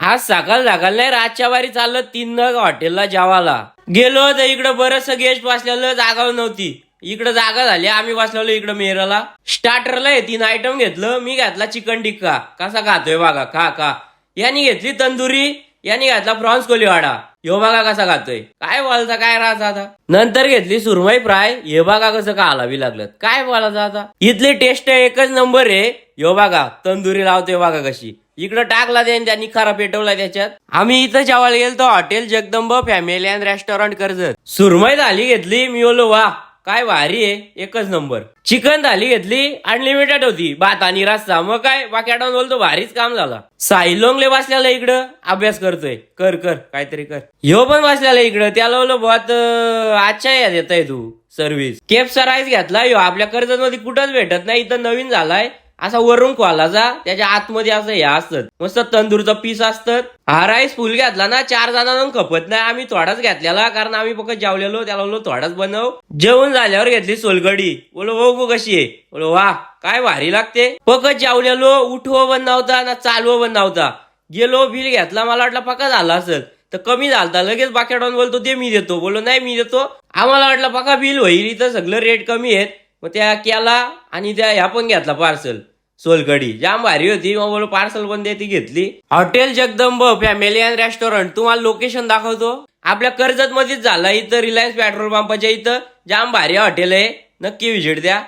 आज सकाळ नाही रातच्या वारी चाललं 3 नग हॉटेलला जेवायला गेलो तर इकडं बरंच गेस्ट बसलेलं जागा नव्हती. इकडं जागा झाली आम्ही बसलेलो इकडं मेहराला. स्टार्टरला 3 आयटम घेतलं. मी घेतला चिकन टिक्का. कसा खातोय बघा खा. यांनी घेतली तंदुरी. यांनी घातला प्रॉन्स कोलीवाडा. ह्यो बघा कसा खातोय. काय बोलायचा काय राहत आता. नंतर घेतली सुरमई फ्राय. हे बघा कसं का हलावी लागलं. काय बोलायचं आता. इथली टेस्ट एकच नंबर आहे. ह्यो बघा तंदुरी लावतोय बघा कशी. इकडं टाकला त्यांनी खरा पेटवला त्याच्यात. आम्ही इथं जेवायला गेलो तो hotel Jagdamb family and restaurant Karjat. सुरमई थाली घेतली. मी बोललो वा काय भारी आहे एकच नंबर. चिकन थाली घेतली अनलिमिटेड होती. भात आणि रस्सा. मग काय बाकी बोलतो भारीच काम झाला. साई लोंगले बसलेला इकडं अभ्यास करतोय. कर काहीतरी कर. ह्यो पण बसलेला इकडं. त्याला बोललो बहुत अच्छा या देताय तू सर्व्हिस. केपचा राईस घेतला. ह्यो आपल्या कर्जत मध्ये कुठंच भेटत नाही. इथं नवीन झालाय. असा वरून खोलाचा त्याच्या आतमध्ये असं हे असतं मस्त तंदूरचं पीस असतं. हा राईस फुल घेतला ना 4 जणांना खपत नाही. आम्ही थोडाच घेतलेला कारण आम्ही फक्त जेवलेलो. त्याला बोललो थोडाच बनव. जेवण झाल्यावर घेतली सोलकडी. बोलो बघू कशी आहे. बोलो वा काय भारी लागते. फक्त जेवलेलो. उठवं बंद नव्हता ना चालवं बंद नव्हता. गेलो बिल घेतला. मला वाटलं पक्का झाला असेल तर कमी झालता. लगेच बाकी बोलतो ते मी देतो. बोलो नाही मी देतो. आम्हाला वाटलं पक्का बिल होईल. इथं सगळं रेट कमी आहेत. मग त्या केला आणि त्या ह्या पण घेतला पार्सल सोलकडी. जाम भारी होती. मग बोलो पार्सल पण ती घेतली. Hotel Jagdamb family and restaurant. तुम्हाला लोकेशन दाखवतो. आपल्या कर्जत मध्येच झाला. इथं रिलायन्स पेट्रोल पंपाच्या इथं जाम भारी हॉटेल आहे. नक्की व्हिजिट द्या.